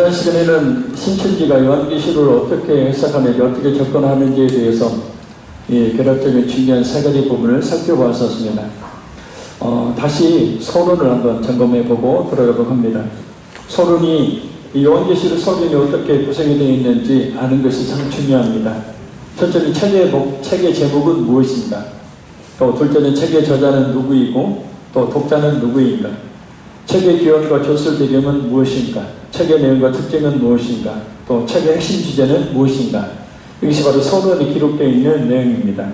지난 시간에는 신천지가 요한계시록을 어떻게 해석하는지, 어떻게 접근하는지에 대해서 결합적인 중요한 세 가지 부분을 살펴보았었습니다. 다시 서론을 한번 점검해보고 들어가도록 합니다. 서론이 요한계시록 서론이 어떻게 구성이 되어 있는지 아는 것이 참 중요합니다. 첫째는 책의 제목은 무엇인가, 또 둘째는 책의 저자는 누구이고 또 독자는 누구인가, 책의 기원과 조술 배경은 무엇인가, 책의 내용과 특징은 무엇인가, 또 책의 핵심 주제는 무엇인가. 이것이 바로 서론에 기록되어 있는 내용입니다.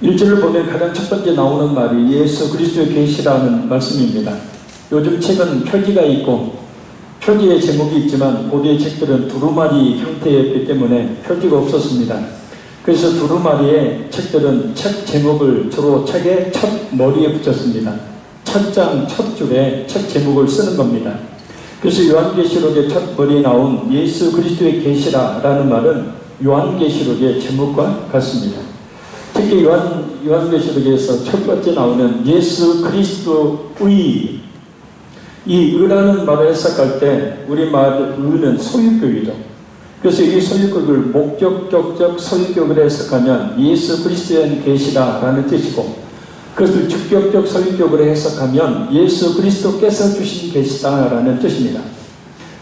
1절을 보면 가장 첫 번째 나오는 말이 예수 그리스도의 계시라는 말씀입니다. 요즘 책은 표지가 있고 표지의 제목이 있지만 고대의 책들은 두루마리 형태였기 때문에 표지가 없었습니다. 그래서 두루마리의 책들은 책 제목을 주로 책의 첫 머리에 붙였습니다. 첫 장, 첫 줄에 책 제목을 쓰는 겁니다. 그래서 요한계시록의 첫 머리에 나온 예수 그리스도의 계시라라는 말은 요한계시록의 제목과 같습니다. 특히 요한계시록에서 첫 번째 나오는 예수 그리스도의, 이 의라는 말을 해석할 때 우리말 의는 소유격이죠. 그래서 이 소유격을 목적격적 소유격으로 해석하면 예수 그리스도의 계시라라는 뜻이고, 그것을 주격적 소유격으로 해석하면 예수 그리스도께서 주신 계시다라는 뜻입니다.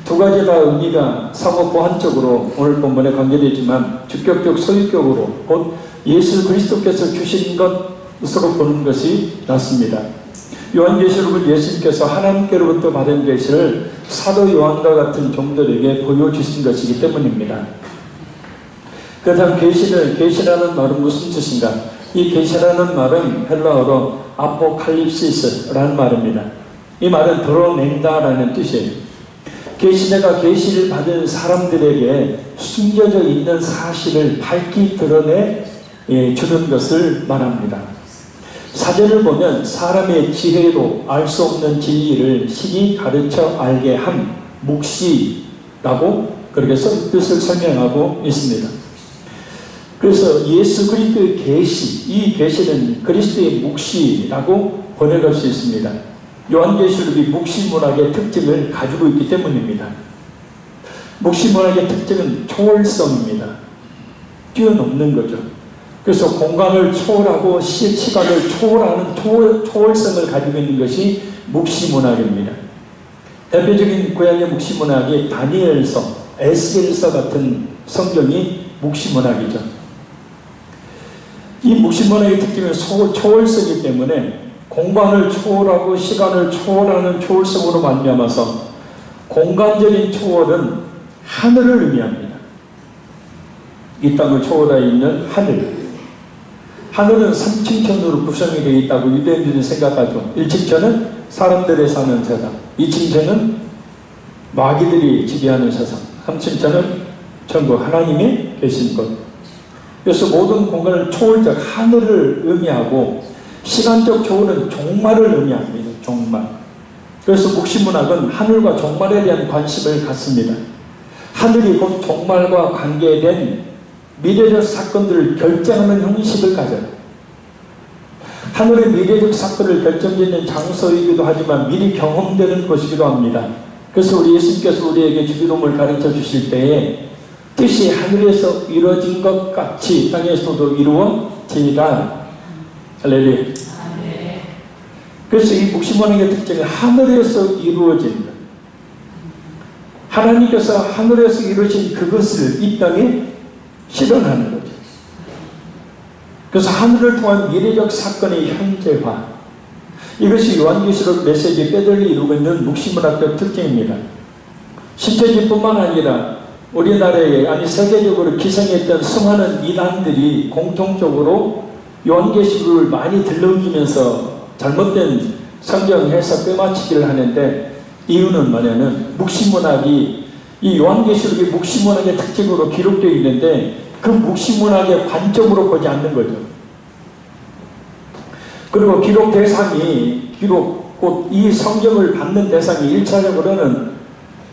두 가지 다 의미가 상호 보완적으로 오늘 본문에 관계되지만 주격적 소유격으로 곧 예수 그리스도께서 주신 것으로 보는 것이 낫습니다. 요한계시록은 예수님께서 하나님께로부터 받은 계시를 사도 요한과 같은 종들에게 보여주신 것이기 때문입니다. 그렇다면 계시라는 말은 무슨 뜻인가? 이 계시라는 말은 헬라어로 아포칼립시스라는 말입니다. 이 말은 드러낸다라는 뜻이에요. 계시자가 계시를 받은 사람들에게 숨겨져 있는 사실을 밝히 드러내 주는 것을 말합니다. 사전을 보면 사람의 지혜로 알 수 없는 진리를 신이 가르쳐 알게 한 묵시라고 그렇게 뜻을 설명하고 있습니다. 그래서 예수 그리스도의 계시, 이 계시는 그리스도의 묵시라고 번역할 수 있습니다. 요한계시록이 묵시문학의 특징을 가지고 있기 때문입니다. 묵시문학의 특징은 초월성입니다. 뛰어넘는 거죠. 그래서 공간을 초월하고 시간을 초월하는 초월성을 가지고 있는 것이 묵시문학입니다. 대표적인 고향의 묵시문학이 다니엘서, 에스겔서 같은 성경이 묵시문학이죠. 이 묵시문학의 특징은 초월성이기 때문에 공간을 초월하고 시간을 초월하는 초월성으로 말미암아서 공간적인 초월은 하늘을 의미합니다. 이 땅을 초월하여 있는 하늘. 하늘은 3층천으로 구성이 되어 있다고 유대인들은 생각하죠. 1층천은 사람들이 사는 세상, 2층천은 마귀들이 지배하는 세상, 3층천은 전부 하나님이 계신 것. 그래서 모든 공간을 초월적 하늘을 의미하고 시간적 초월은 종말을 의미합니다. 종말. 그래서 묵시문학은 하늘과 종말에 대한 관심을 갖습니다. 하늘이 곧 종말과 관계된 미래적 사건들을 결정하는 형식을 가져요. 하늘의 미래적 사건을 결정짓는 장소이기도 하지만 미리 경험되는 곳이기도 합니다. 그래서 우리 예수님께서 우리에게 주기도문을 가르쳐 주실 때에 뜻이 하늘에서 이루어진 것 같이 땅에서도 이루어지리라. 할렐루야. 그래서 이 묵시문학의 특징은 하늘에서 이루어진다. 하나님께서 하늘에서 이루어진 그것을 이 땅에 실현하는 거죠. 그래서 하늘을 통한 미래적 사건의 현재화. 이것이 요한계시록 메시지의 뼈대를 이루고 있는 묵시문학적 특징입니다. 신천지뿐만 아니라 우리나라에 아니 세계적으로 기생했던 수많은 이단들이 공통적으로 요한계시록을 많이 들러주면서 잘못된 성경 해석 빼맞추기를 하는데, 이유는 뭐냐면 묵시문학이 이 요한계시록이 묵시문학의 특징으로 기록되어 있는데 그 묵시문학의 관점으로 보지 않는 거죠. 그리고 기록 대상이 곧 이 성경을 받는 대상이 1차적으로는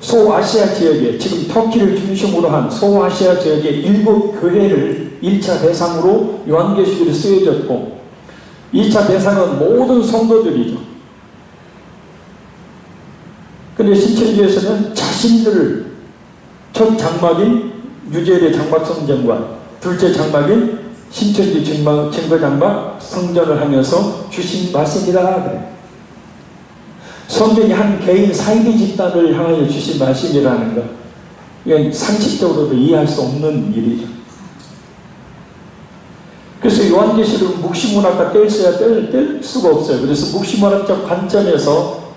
소아시아 지역에, 지금 터키를 중심으로 한 소아시아 지역의 7교회를 1차 대상으로 요한계시록이 쓰여졌고, 2차 대상은 모든 성도들이죠. 근데 신천지에서는 자신들을 첫 장막인 유재일의 장막 성전과 둘째 장막인 신천지 증거 장막 성전을 하면서 주신 말씀이라 그래. 성전이 한 개인 사이비 집단을 향하여 주신 말씀이라는 것, 이건 상식적으로도 이해할 수 없는 일이죠. 그래서 요한계시록은 묵시문학과 뗄 수가 없어요. 그래서 묵시문학적 관점에서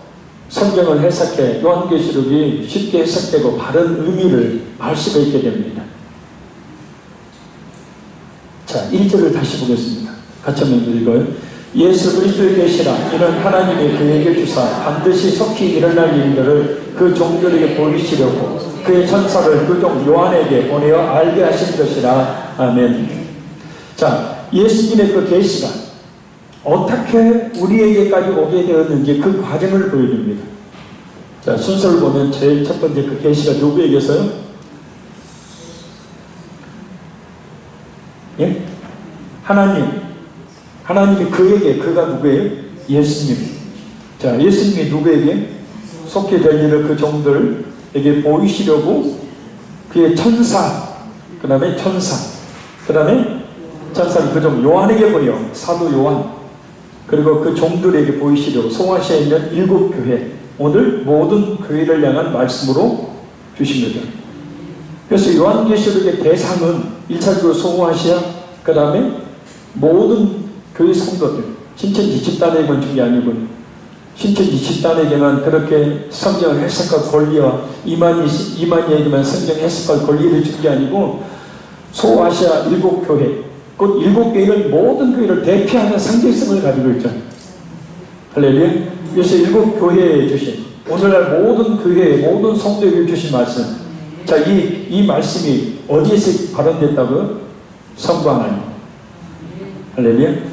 성경을 해석해 요한계시록이 쉽게 해석되고 바른 의미를 알 수가 있게 됩니다. 자, 1절을 다시 보겠습니다. 같이 한번 읽어요. 예수 그리스도의 계시라 이는 하나님이 그에게 주사 반드시 속히 일어날 일들을 그 종들에게 보이시려고 그의 천사를 그 종 요한에게 보내어 알게 하신 것이라. 아멘. 자, 예수님의 그 계시가 어떻게 우리에게까지 오게 되었는지 그 과정을 보여줍니다. 자, 순서를 보면 제일 첫 번째 그 계시가 누구에게서요? 예? 하나님이 그에게, 그가 누구예요? 예수님. 자, 예수님이 누구에게? 속히 될 일을 그 종들에게 보이시려고 그의 천사, 그 다음에 천사를 그 종 요한에게 보여, 사도 요한, 그리고 그 종들에게 보이시려고 소아시아에 있는 7교회, 오늘 모든 교회를 향한 말씀으로 주신 거죠. 그래서 요한계시록의 대상은 1차적으로 소아시아, 그 다음에 모든 교회 성도들, 신천지 집단에게만 준 게 아니고 신천지 집단에게만 그렇게 성경을 해석할 권리와 이만희에게만 성경 해석할 권리를 준 게 아니고 소아시아 7교회, 곧 7교회는 모든 교회를 대표하는 상징성을 가지고 있죠. 할렐루야. 그래서 7교회에 주신, 오늘날 모든 교회, 모든 성도에게 주신 말씀. 자, 이 말씀이 어디에서 발언됐다고요? 성부 하나님. 할렐루야.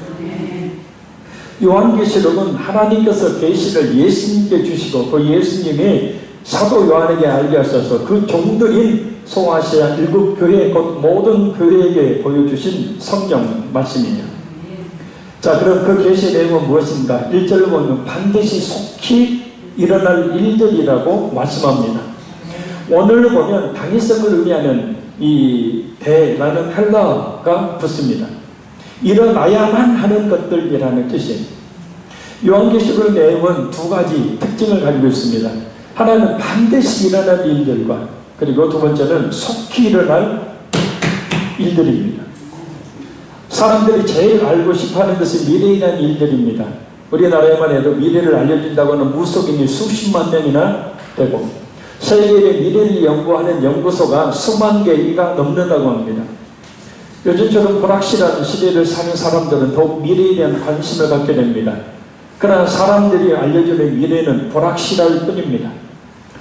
요한계시록은 하나님께서 계시를 예수님께 주시고 그 예수님이 사도 요한에게 알게 하셔서 그 종들인 소아시아 7교회 곧 모든 교회에게 보여주신 성경 말씀이에요. 자, 그럼 그 계시의 내용은 무엇인가? 1절을 보면 반드시 속히 일어날 일들이라고 말씀합니다. 오늘로 보면 당위성을 의미하는 이 대라는 헬라어가 붙습니다. 일어나야만 하는 것들이라는 뜻이에요. 요한계시록의 내용은 두 가지 특징을 가지고 있습니다. 하나는 반드시 일어날 일들과 그리고 두 번째는 속히 일어날 일들입니다. 사람들이 제일 알고 싶어하는 것은 미래에 대한 일들입니다. 우리나라에만 해도 미래를 알려준다고 하는 무속인이 수십만 명이나 되고 세계의 미래를 연구하는 연구소가 수만 개가 넘는다고 합니다. 요즘처럼 불확실한 시대를 사는 사람들은 더욱 미래에 대한 관심을 갖게 됩니다. 그러나 사람들이 알려주는 미래는 불확실할 뿐입니다.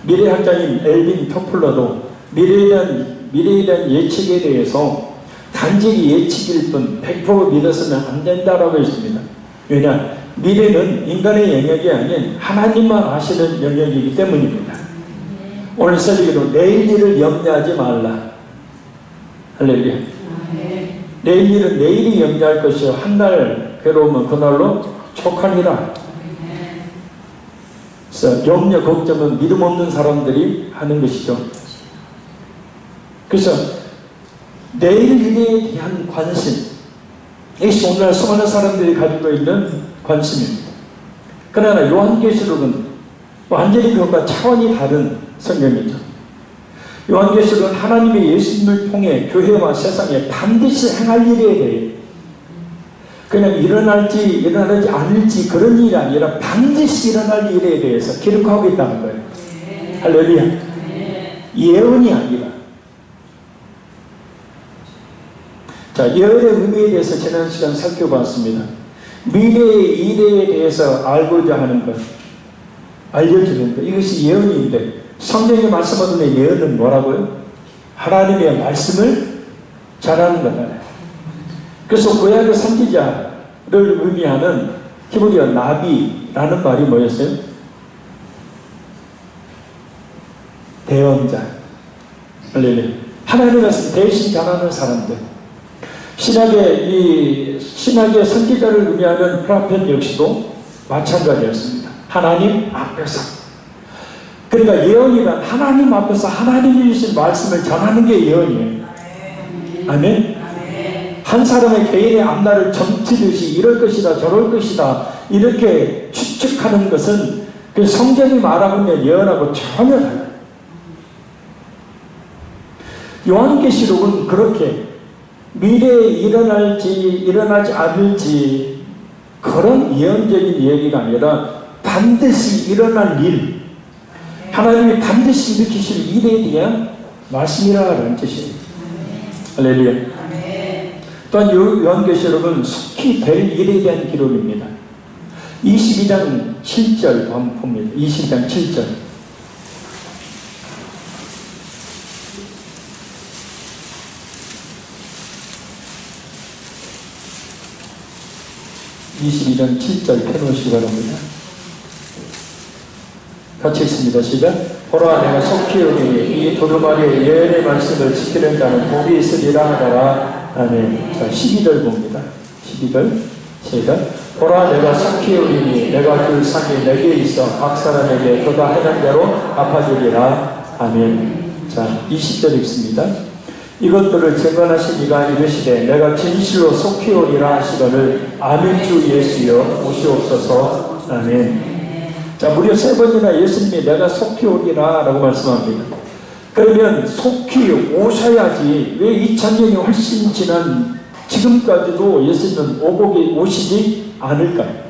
미래학자인 엘빈 토플러도 미래에 대한 예측에 대해서 단지 예측일 뿐 100% 믿어서는 안 된다라고 했습니다. 왜냐? 미래는 인간의 영역이 아닌 하나님만 아시는 영역이기 때문입니다. 오늘 설교로 내일 일을 염려하지 말라. 할렐루야. 내일 일은 내일이 염려할 것이요 한날 괴로우면 그날로 촉하니라. 그래서 염려, 걱정은 믿음 없는 사람들이 하는 것이죠. 그래서 내일 일에 대한 관심, 이것이 오늘날 수많은 사람들이 가지고 있는 관심입니다. 그러나 요한계시록은 완전히 그것과 차원이 다른 성경이죠. 요한계시록은 하나님의 예수님을 통해 교회와 세상에 반드시 행할 일에 대해 그냥 일어날지 일어나지 않을지 그런 일이 아니라 반드시 일어날 일에 대해서 기록하고 있다는 거예요. 할렐루야. 예언이 아니라. 자, 예언의 의미에 대해서 지난 시간 살펴봤습니다. 미래의 일에 대해서 알고자 하는 것, 알려주는 것, 이것이 예언인데 성경이 말씀하는 예언은 뭐라고요? 하나님의 말씀을 전하는 거잖아요. 그래서 구약의 선지자를 의미하는 히브리어 나비라는 말이 뭐였어요? 대언자. 하나님의 대신 전하는 사람들. 신약의 선지자를 의미하는 프로페트 역시도 마찬가지였습니다. 하나님 앞에서 그러니까 예언이란 하나님 앞에서 하나님이 주신 말씀을 전하는 게 예언이에요. 아멘? 한 사람의 개인의 앞날을 점치듯이 이럴 것이다 저럴 것이다 이렇게 추측하는 것은 그 성경이 말하고 있는 예언하고 전혀 달라요. 요한계시록은 그렇게 미래에 일어날지 일어나지 않을지 그런 예언적인 얘기가 아니라 반드시 일어날 일, 하나님이 반드시 일으키실 일에 대한 말씀이라는 뜻이에요. 할렐루야. 또한 요한계시록은 속히 될 일에 대한 기록입니다. 22장 7절 한번 봅니다. 22장 7절. (22장 7절) 펴놓으시기 바랍니다. 같이 읽습니다. 시작. 보라 내가 속히 오리니 이 두루마리의 예언의 말씀을 지키는 자는 복이 있으리라 하더라. 아멘. 자, 12절 봅니다. 12절 시작. 보라 내가 속히 오리니 내가 줄 상이 내게 있어 각 사람에게 그가 하는 대로 갚아주리라. 아멘. 자, 20절 읽습니다. 이것들을 증언하신 이가 이르시되 내가 진실로 속히 오리라 하시거늘 아멘. 주 예수여 오시옵소서. 아멘. 자, 무려 3번이나 예수님이 내가 속히 오리라 라고 말씀합니다. 그러면 속히 오셔야지 왜 2000년이 훨씬 지난 지금까지도 예수님은 오시지 않을까요?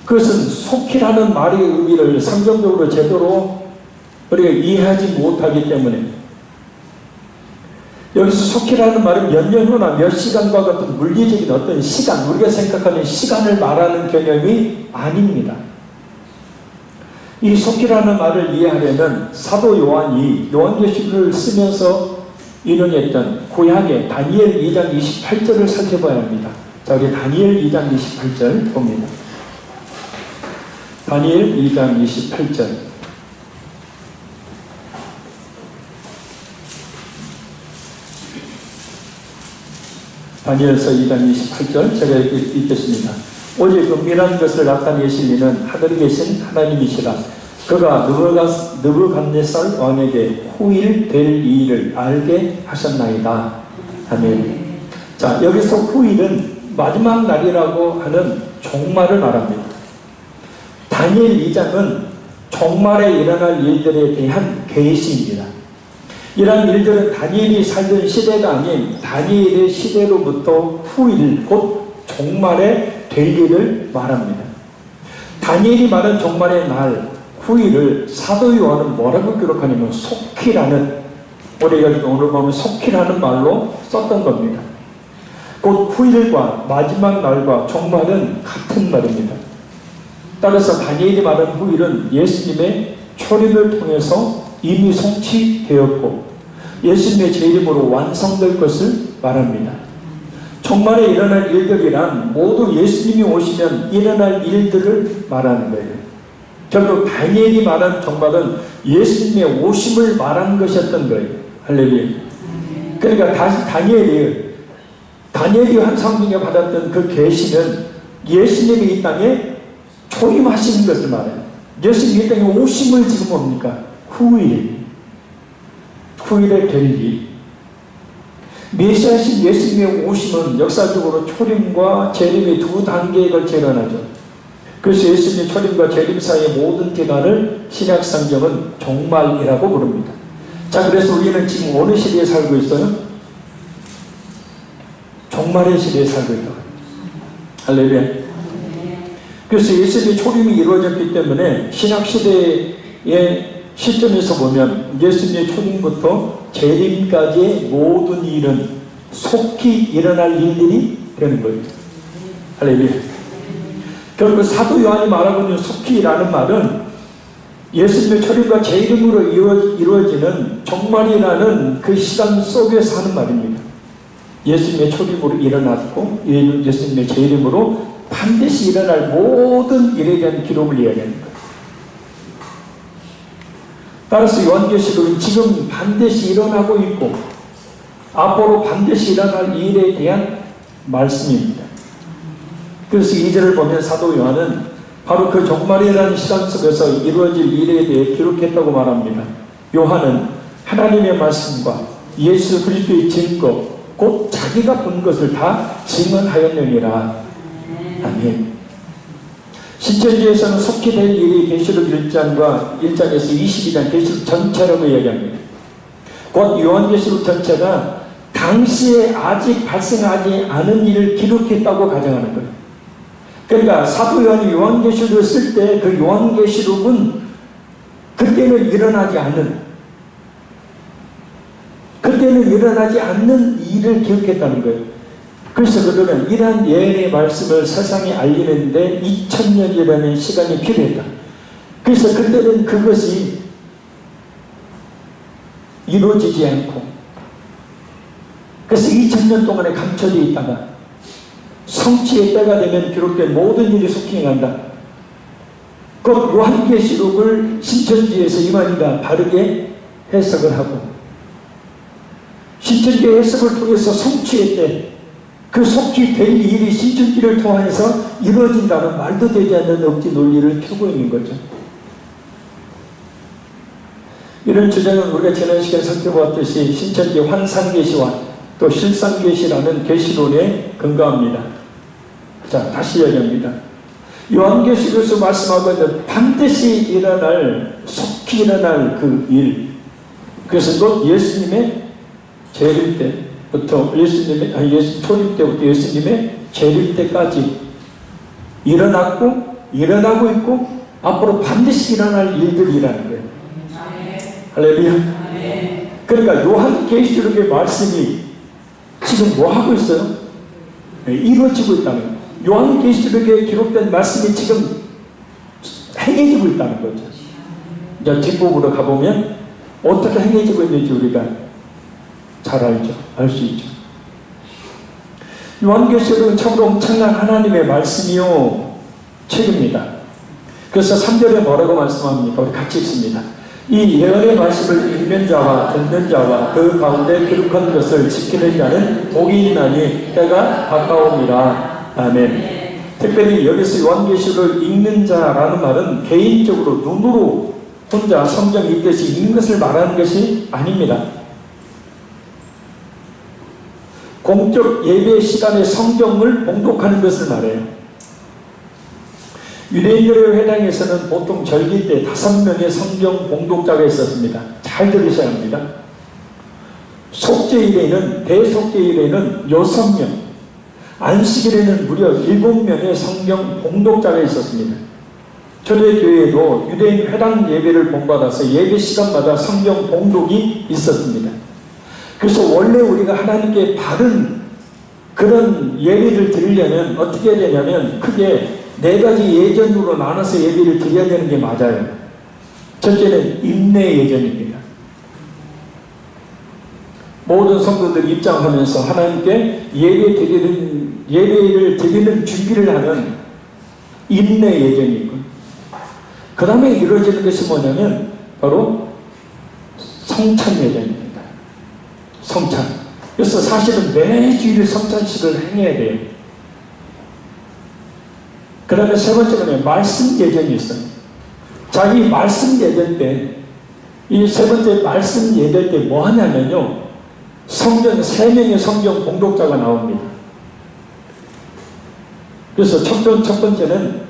그것은 속히라는 말의 의미를 성경적으로 제대로 우리가 이해하지 못하기 때문에 여기서 속히라는 말은 몇 년 후나 몇 시간과 같은 물리적인 어떤 시간, 우리가 생각하는 시간을 말하는 개념이 아닙니다. 이 속히라는 말을 이해하려면 사도 요한이 요한계시록을 쓰면서 인용했던 구약의 다니엘 2장 28절을 살펴봐야 합니다. 자, 우리 다니엘 2장 28절 봅니다. 다니엘 2장 28절. 다니엘서 2장 28절 제가 읽겠습니다. 오직 은밀한 것을 나타내실 이는 하늘에 계신 하나님이시라. 그가 느부갓네살 왕에게 후일 될 일을 알게 하셨나이다. 아멘. 자, 여기서 후일은 마지막 날이라고 하는 종말을 말합니다. 다니엘 2장은 종말에 일어날 일들에 대한 계시입니다. 이러한 일들은 다니엘이 살던 시대가 아닌 다니엘의 시대로부터 후일 곧 종말에 될 일을 말합니다. 다니엘이 말한 종말의 날 후일을 사도 요한은 뭐라고 기록하냐면 속히라는, 우리가 오늘 보면 속히라는 말로 썼던 겁니다. 곧 후일과 마지막 날과 종말은 같은 말입니다. 따라서 다니엘이 말한 후일은 예수님의 초림을 통해서 이미 성취되었고 예수님의 재림으로 완성될 것을 말합니다. 종말에 일어날 일들이란 모두 예수님이 오시면 일어날 일들을 말하는 거예요. 결국 다니엘이 말한 종말은 예수님의 오심을 말하는 것이었던 거예요. 할렐루야. 그러니까 다시 다니엘이 환상 중에 받았던 그 계시는 예수님이 이 땅에 초림하시는 것을 말해요. 예수님이 이 땅에 오심을 지금 뭡니까? 후일에 될 일. 메시아신 예수님의 오심은 역사적으로 초림과 재림의 두 단계에 걸쳐 일어나죠. 그래서 예수님의 초림과 재림 사이의 모든 기간을 신약성경은 종말이라고 부릅니다. 자, 그래서 우리는 지금 어느 시대에 살고 있어요? 종말의 시대에 살고 있다. 할렐루야. 그래서 예수님의 초림이 이루어졌기 때문에 신약시대의 시점에서 보면 예수님의 초림부터 재림까지의 모든 일은 속히 일어날 일들이 되는 거예요. 할렐루야. 결국 사도 요한이 말하고 있는 속히라는 말은 예수님의 초림과 재림으로 이루어지는 종말이라는 그 시간 속에서 하는 말입니다. 예수님의 초림으로 일어났고 예수님의 재림으로 반드시 일어날 모든 일에 대한 기록을 이야기하는 거예요. 따라서 요한계시록은 지금 반드시 일어나고 있고 앞으로 반드시 일어날 일에 대한 말씀입니다. 그래서 2절을 보면 사도 요한은 바로 그 종말이라는 시간 속에서 이루어질 일에 대해 기록했다고 말합니다. 요한은 하나님의 말씀과 예수 그리스도의 증거, 곧 자기가 본 것을 다 증언하였느니라. 아멘. 신천지에서는 속히 될 일이 계시록 1장과 1장에서 22장 계시록 전체라고 이야기합니다. 곧 요한계시록 전체가 당시에 아직 발생하지 않은 일을 기록했다고 가정하는 거예요. 그러니까 사도 요한이 요한계시록을 쓸 때 그 요한계시록은 그때는 일어나지 않는 일을 기록했다는 거예요. 그래서 그들은 이러한 예언의 말씀을 세상에 알리는데 2000년이라는 시간이 필요했다. 그래서 그때는 그것이 이루어지지 않고, 그래서 2000년 동안에 감춰져 있다가 성취의 때가 되면 기록된 모든 일이 속히 행한다. 그 요한계시록을 신천지에서 이만희가 바르게 해석을 하고, 신천지의 해석을 통해서 성취의 때, 그 속히 될 일이 신천지를 통해서 이루어진다는 말도 되지 않는 억지 논리를 펴고 있는 거죠. 이런 주장은 우리가 지난 시간에 살펴보았듯이 신천지 환상계시와 또 실상계시라는 계시론에 근거합니다. 자, 다시 이야기합니다. 요한계시록에서 말씀하고 있는 반드시 일어날, 속히 일어날 그 일, 그래서 또 예수님의 재림 때부터 예수 초림 때부터 예수님의 재림 때까지 일어났고 일어나고 있고 앞으로 반드시 일어날 일들이라는 거예요. 할렐루야. 그러니까 요한계시록의 말씀이 지금 뭐 하고 있어요? 이루어지고 있다는 거예요. 요한계시록에 기록된 말씀이 지금 행해지고 있다는 거죠. 이제 뒷부분으로 가보면 어떻게 행해지고 있는지 우리가 잘 알죠. 알 수 있죠. 요한계시록은 참으로 엄청난 하나님의 말씀이요 책입니다. 그래서 3절에 뭐라고 말씀합니까? 우리 같이 읽습니다. 이 예언의 말씀을 읽는 자와 듣는 자와 그 가운데 기록한 것을 지키는 자는 복이 있나니 때가 가까움이라. 아멘. 특별히 여기서 요한계시록을 읽는 자라는 말은 개인적으로 눈으로 혼자 성경 읽듯이 읽는 것을 말하는 것이 아닙니다. 공적 예배 시간에 성경을 봉독하는 것을 말해요. 유대인들의 회당에서는 보통 절기 때 5명의 성경 봉독자가 있었습니다. 잘 들으셔야 합니다. 속죄일에는, 대속죄일에는 6명, 안식일에는 무려 7명의 성경 봉독자가 있었습니다. 초대교회에도 유대인 회당 예배를 본받아서 예배 시간마다 성경 봉독이 있었습니다. 그래서 원래 우리가 하나님께 바른 그런 예배를 드리려면 어떻게 해야 되냐면 크게 4가지 예전으로 나눠서 예배를 드려야 되는 게 맞아요. 첫째는 임내 예전입니다. 모든 성도들이 입장하면서 하나님께 예배를 드리는 준비를 하는 임내 예전이고, 그 다음에 이루어지는 것이 뭐냐면 바로 성찬 예전입니다. 성찬. 그래서 사실은 매주일 성찬식을 행해야 돼요. 그 다음에 세 번째는 말씀 예전이 있어요. 자, 이 말씀 예전 때, 이 세 번째 말씀 예전 때 뭐 하냐면요, 성경 3명의 성경 봉독자가 나옵니다. 그래서 첫 번째는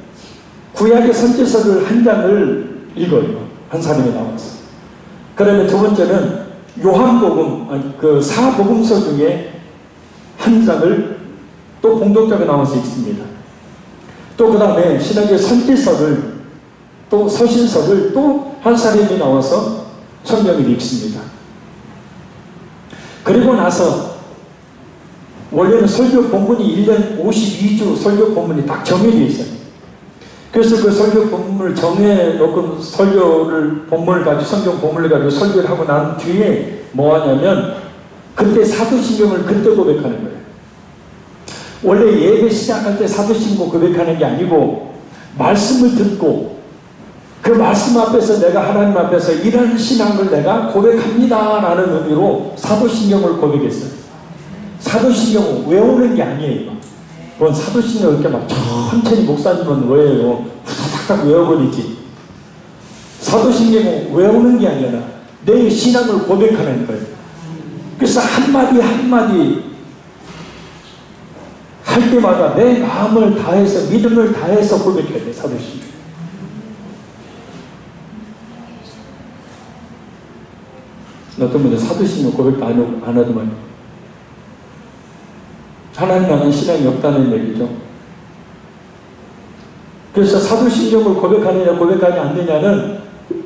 구약의 선지서를 한 장을 읽어요. 한 사람이 나와서. 그 다음에 두 번째는 요한복음, 그 사복음서 중에 한 장을 또 봉독자가 나와서 읽습니다. 또 그 다음에 신학의 선지서를, 또 서신서를 또 한 사람이 나와서 성경을 읽습니다. 그리고 나서 원래는 설교 본문이 1년 52주 설교 본문이 딱 정해져 있어요. 그래서 그 설교 본문을 정해놓고 본문을 가지고 성경 본문을 가지고 설교를 하고 난 뒤에 뭐 하냐면 그때 사도신경을 그때 고백하는 거예요. 원래 예배 시작할 때 사도신경 고백하는 게 아니고 말씀을 듣고 그 말씀 앞에서 내가 하나님 앞에서 이런 신앙을 내가 고백합니다 라는 의미로 사도신경을 고백했어요. 사도신경은 외우는 게 아니에요. 뭔 사도신경 이렇게 막 천천히 목사님은 외워요. 후다닥 외워버리지. 사도신경은 외우는 게 아니라 내 신앙을 고백하는 거예요. 그래서 한마디 한마디 할 때마다 내 마음을 다해서 믿음을 다해서 고백해야 돼. 사도신경. 어떤 분은 사도신경 고백도 안 하더만 하나님 안에 신앙이 없다는 얘기죠. 그래서 사도신경을 고백하느냐 고백하지 않느냐는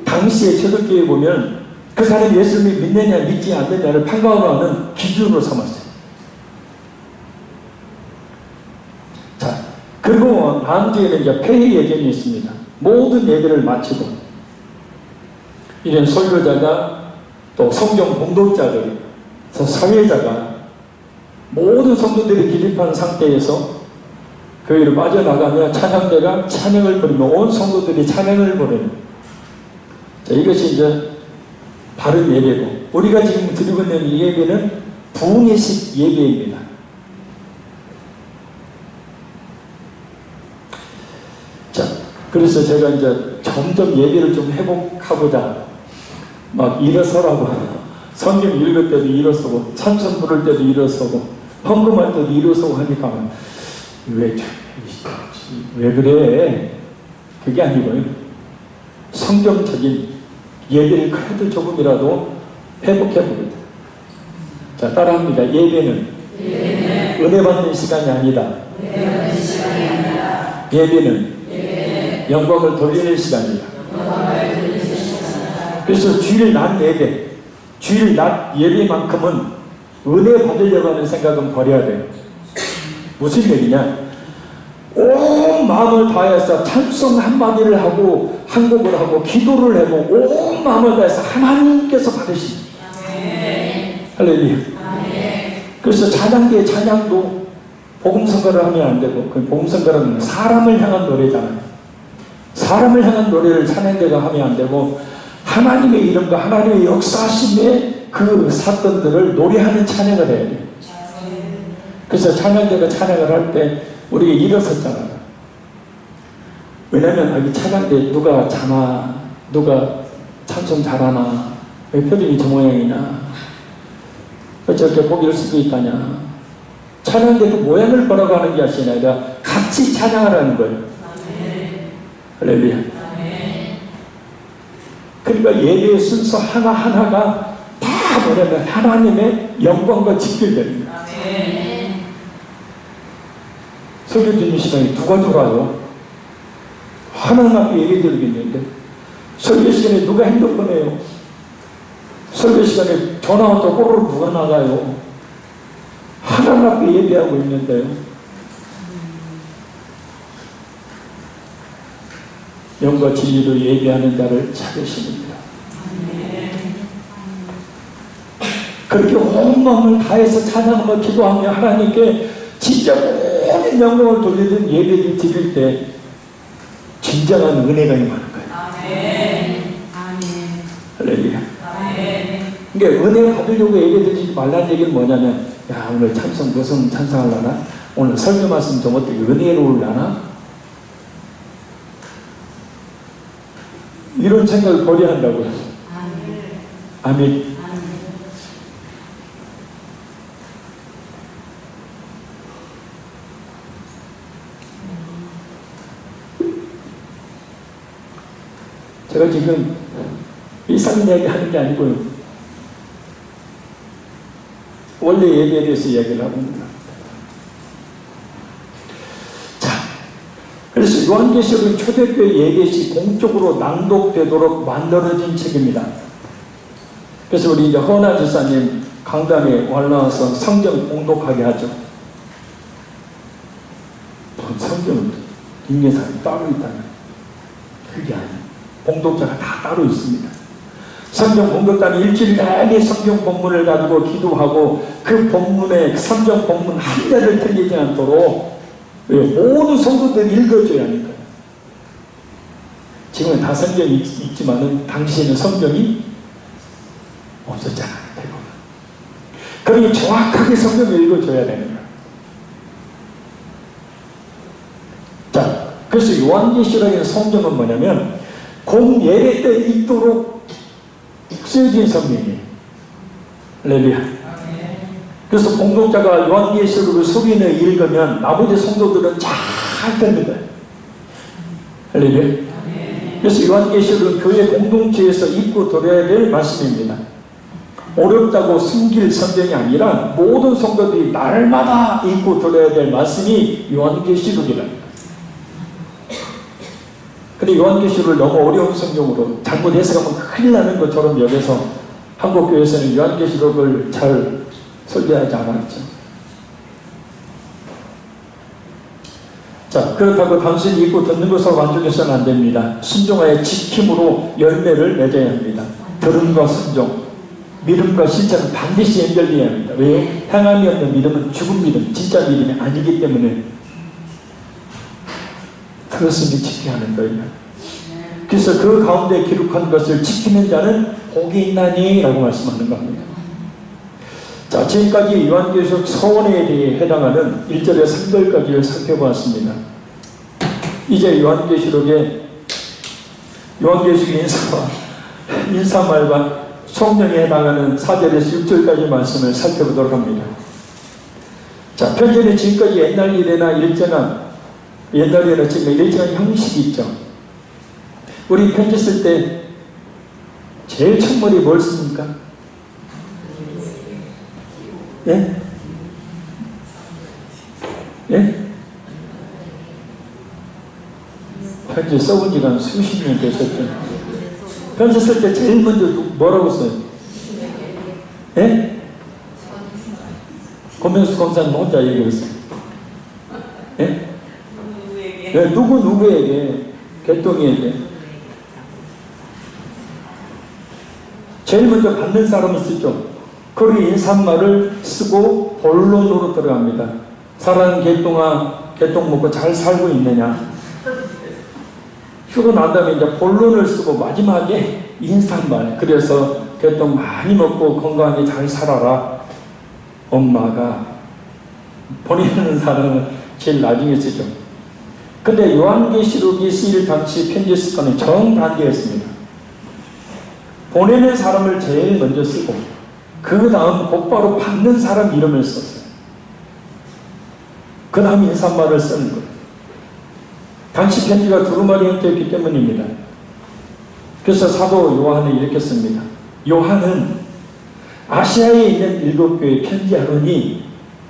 당시에 초대교회에 보면 그 사람이 예수님을 믿느냐 믿지 않느냐를 판가름으로 하는 기준으로 삼았어요. 자, 그리고 다음 주에는 이제 폐회 예견이 있습니다. 모든 예배를 마치고 이런 설교자가 또 성경 봉독자들, 사회자가 모든 성도들이 기립한 상태에서 교회로 빠져나가며 찬양대가 찬양을 부르며 온 성도들이 찬양을 부르는, 자, 이것이 이제 바른 예배고, 우리가 지금 드리고 있는 이 예배는 부흥의식 예배입니다. 자, 그래서 제가 이제 점점 예배를 좀 회복하고자 막 일어서라고 성경 읽을 때도 일어서고 찬송 부를 때도 일어서고 헌금할 때도 일어서고 하니까 왜 그래? 그게 아니고요. 성경적인 예배를 그래도 조금이라도 회복해봅니다. 자, 따라합니다. 예배는 은혜 받는 시간이 아니다. 예배는 영광을 돌리는 시간이다. 그래서 주일 낮 예배, 주일 낮 예배만큼은 은혜 받으려고 하는 생각은 버려야 돼요. 무슨 얘기냐? 온 마음을 다해서 찬송 한마디를 하고 한곡을 하고 기도를 하고 온 마음을 다해서 하나님께서 받으십니다. 할렐루야. 그래서 찬양계의 찬양도 복음성가를 하면 안 되고, 그 복음성가는 사람을 향한 노래잖아요. 사람을 향한 노래를 찬양대가 하면 안 되고, 하나님의 이름과 하나님의 역사하심의 그 사건들을 노래하는 찬양을 해야 돼요. 그래서 찬양대가 찬양을 할 때 우리가 일어섰잖아요. 왜냐면 이 찬양대 누가 자나, 누가 찬송 잘하나, 왜 표정이 저 모양이냐, 왜 저렇게 보기를 수도 있다냐. 찬양대 그 모양을 보라고 하는 게 아니라 같이 찬양하라는 거예요. 할렐루야. 그러니까 예배의 순서 하나하나가 다 뭐냐면 하나님의 영광과 직결됩니다. 설교 듣는 시간이 두 가지로 와요. 하나님 앞에 예배 드리겠는데, 설교 시간에 누가 핸드폰 해요? 설교 시간에 전화 왔다고 꼬르륵 누가 나가요? 하나님 앞에 예배하고 있는데요. 영과 진리로 예배하는 자를 찾으십니다. 그렇게 온 마음을 다해서 찬양하며 기도하며 하나님께 진짜 모든 영광을 돌리는 예배를 드릴 때 진정한 은혜가 임하는 거예요. 할렐루야. 그러니까 은혜 받으려고 예배 드리지 말라는 얘기는 뭐냐면, 야, 오늘 찬송 무슨 찬송하려나? 오늘 설교 말씀 좀 어떻게 은혜로울라나? 이런 생각을 버려야 한다고요. 아멘. 제가 지금 이상 이야기 하는 게 아니고요. 원래 예배에 대해서 이야기를 하고 있습니다. 자, 그래서 요한계시록은 초대교회 예배시 공적으로 낭독되도록 만들어진 책입니다. 그래서 우리 이제 허나 지사님 강단에 올라와서 성경 공독하게 하죠. 성경은 읽는 사람이 따로 있다면 그게 아니에요. 봉독자가 다 따로 있습니다. 성경 봉독자는 일주일 내내 성경 본문을 가지고 기도하고 그 본문의 성경 본문 한 자를 틀리지 않도록 모든 성도들이 읽어줘야 하니까요. 지금은 다 성경이 있지만은 당시에는 성경이 없었잖아요. 대부분. 그러니 정확하게 성경을 읽어줘야 되는 거예요. 그래서 요한계시록의 성경은 뭐냐면 공예배 때 읽도록 쓰여진 성경이에요. 할렐루야. 그래서 공동자가 요한계시록을 소리내 읽으면 나머지 성도들은 잘 듣는 거예요. 할렐루야. 그래서 요한계시록은 교회 공동체에서 읽고 들어야 될 말씀입니다. 어렵다고 숨길 성경이 아니라 모든 성도들이 날마다 읽고 들어야 될 말씀이 요한계시록이랍니다. 근데 요한계시록을 너무 어려운 성경으로 잘못 해석하면 큰일 나는 것처럼 여기서 한국교회에서는 요한계시록을 잘 설계하지 않았죠. 자, 그렇다고 단순히 읽고 듣는 것으로 만족해서는 안 됩니다. 순종하여 지킴으로 열매를 맺어야 합니다. 들음과 순종, 믿음과 실천은 반드시 연결되어야 합니다. 왜? 행함이 없는 믿음은 죽은 믿음, 진짜 믿음이 아니기 때문에 그것을 지켜야 하는 거예요. 그래서 그 가운데 기록한 것을 지키는 자는 복이 있나니 라고 말씀하는 겁니다. 자, 지금까지 요한계시록 서원에 대해 해당하는 1절에서 3절까지를 살펴보았습니다. 이제 요한계시록의 인사말과 성령에 해당하는 4절에서 6절까지 말씀을 살펴보도록 합니다. 자, 편지는 지금까지 옛날 일이나 일정한 옛날에는 지금 일정한 형식이 있죠. 우리 편지 쓸 때 제일 첫머리 뭘 씁니까? 예? 예? 편지 써본 지가 수십 년 되셨죠. 편지 쓸 때 제일 먼저 뭐라고 써요? 예? 권명수 검사님 혼자 얘기했어요. 예? 네, 누구에게? 개똥이에게. 제일 먼저 받는 사람은 쓰죠. 그리고 인사말을 쓰고 본론으로 들어갑니다. 사랑하는 개똥아, 개똥 먹고 잘 살고 있느냐? 휴가 난 다음에 이제 본론을 쓰고 마지막에 인사말. 그래서 개똥 많이 먹고 건강하게 잘 살아라. 엄마가 보내는 사람은 제일 나중에 쓰죠. 근데 요한계시록이 쓰일 당시 편지 습관은 정반대였습니다. 보내는 사람을 제일 먼저 쓰고 그 다음 곧바로 받는 사람 이름을 썼어요. 그 다음 인사말을 쓰는 거예요. 당시 편지가 두루마리 형태였기 때문입니다. 그래서 사도 요한은 이렇게 씁니다. 요한은 아시아에 있는 7교회 편지하노니,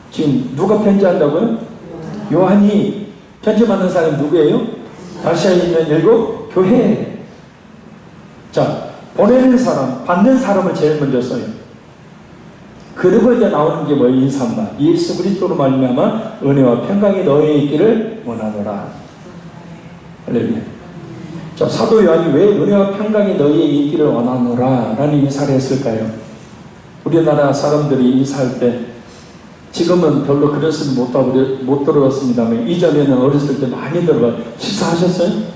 지금 누가 편지한다고요? 요한이 편지 받는 사람이 누구예요? 아시아에 있는 7교회. 자, 보내는 사람, 받는 사람을 제일 먼저 써요. 그리고 이제 나오는 게 뭐예요? 인사말. 예수 그리스도로 말미암아 은혜와 평강이 너희에 있기를 원하노라. 할렐루야. 자, 사도 요한이 왜 은혜와 평강이 너희에 있기를 원하노라 라는 인사를 했을까요? 우리나라 사람들이 인사할 때, 지금은 별로 그랬으면 못 들어봤습니다만 이전에는 어렸을 때 많이 들어봐요. 식사하셨어요?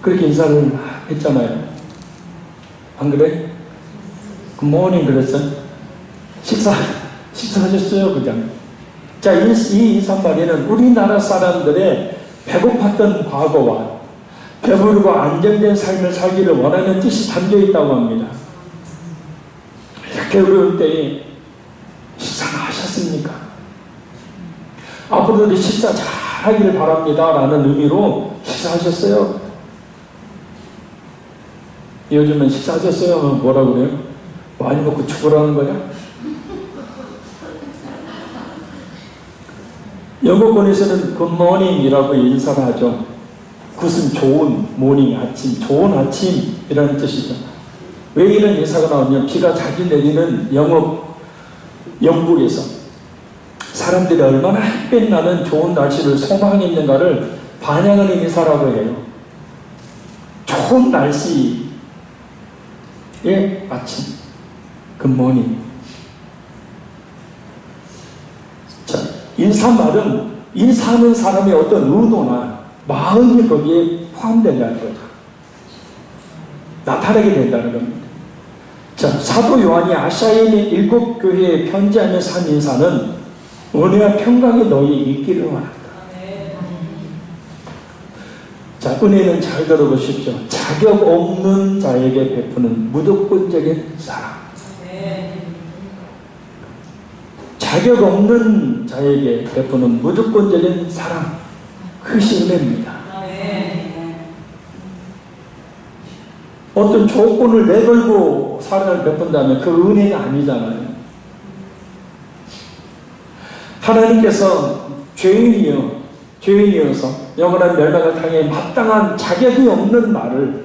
그렇게 인사를 했잖아요. 안 그래? 굿모닝 그랬어요? 식사하셨어요? 그냥. 자, 이 인사말에는 우리나라 사람들의 배고팠던 과거와 배부르고 안정된 삶을 살기를 원하는 뜻이 담겨 있다고 합니다. 이렇게 어려울 때에 식사는 하셨습니까? 앞으로도 식사 잘 하기를 바랍니다 라는 의미로 식사하셨어요? 요즘은 식사하셨어요? 하면 뭐라고 그래요? 많이 먹고 죽으라는 거냐? 영어권에서는 굿모닝이라고 인사를 하죠. 굿은 좋은, 모닝, 아침, 좋은 아침이라는 뜻이죠. 왜 이런 인사가 나오냐면 비가 자주 내리는 영국에서 사람들이 얼마나 햇빛 나는 좋은 날씨를 소망했는가를 반영하는 인사라고 해요. 좋은 날씨의 아침, 굿모닝. 자, 인사말은 인사하는 사람의 어떤 의도나 마음이 거기에 포함된다는 거죠. 나타나게 된다는 겁니다. 자, 사도 요한이 아시아에 있는 7교회에 편지하면서 한 인사는 은혜와 평강이 너희 있기를 원한다. 자, 은혜는 잘 들어보십시오. 자격 없는 자에게 베푸는 무조건적인 사랑. 자격 없는 자에게 베푸는 무조건적인 사랑. 그것이 은혜입니다. 어떤 조건을 내걸고 사랑을 베푼다면 그 은혜가 아니잖아요. 하나님께서 죄인이어서 영원한 멸망을 당해 마땅한 자격이 없는 나를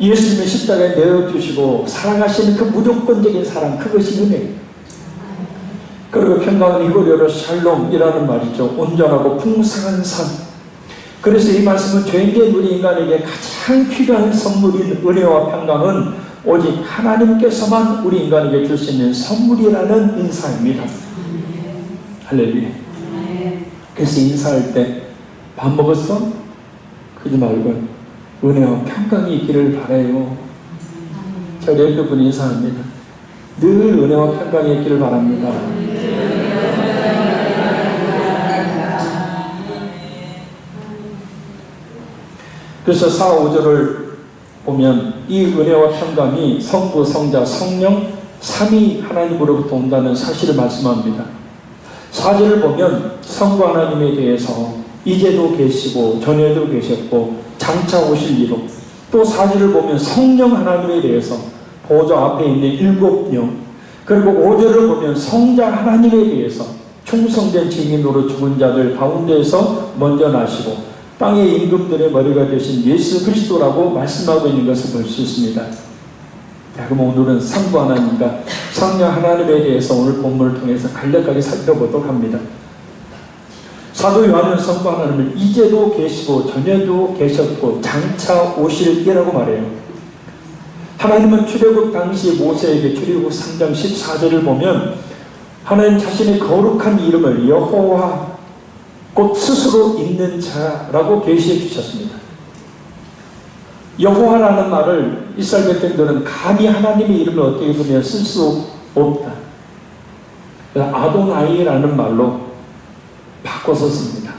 예수님의 십자가에 내어주시고 사랑하시는 그 무조건적인 사랑, 그것이 은혜. 그리고 평강은 이고리어로 샬롬이라는 말이죠. 온전하고 풍성한 삶. 그래서 이 말씀은 죄인된 우리 인간에게 가장 필요한 선물인 은혜와 평강은 오직 하나님께서만 우리 인간에게 줄 수 있는 선물이라는 인사입니다. 할렐루야. 그래서 인사할 때 밥 먹었어? 그러지 말고 은혜와 평강이 있기를 바라요. 저 옆에 분 인사합니다. 늘 은혜와 평강이 있기를 바랍니다. 그래서 4, 5절을 보면 이 은혜와 평강이 성부, 성자, 성령 삼위 하나님으로부터 온다는 사실을 말씀합니다. 4절을 보면 성부 하나님에 대해서 이제도 계시고 전에도 계셨고 장차 오실 이로, 또 4절을 보면 성령 하나님에 대해서 보좌 앞에 있는 7명, 그리고 5절을 보면 성자 하나님에 대해서 충성된 증인으로 죽은 자들 가운데에서 먼저 나시고 땅의 임금들의 머리가 되신 예수 그리스도라고 말씀하고 있는 것을 볼 수 있습니다. 자, 그럼 오늘은 성부 하나님과 성령 하나님에 대해서 오늘 본문을 통해서 간략하게 살펴보도록 합니다. 사도 요한은 성부 하나님을 이제도 계시고 전에도 계셨고 장차 오실이라고 말해요. 하나님은 출애굽 당시 모세에게 출애굽 3장 14절을 보면 하나님 자신의 거룩한 이름을 여호와 곧 스스로 있는 자라고 계시해 주셨습니다. 여호와라는 말을 이스라엘 백성들은 감히 하나님의 이름을 어떻게 보면 쓸 수 없다. 아도나이라는 말로 바꿔서 씁니다.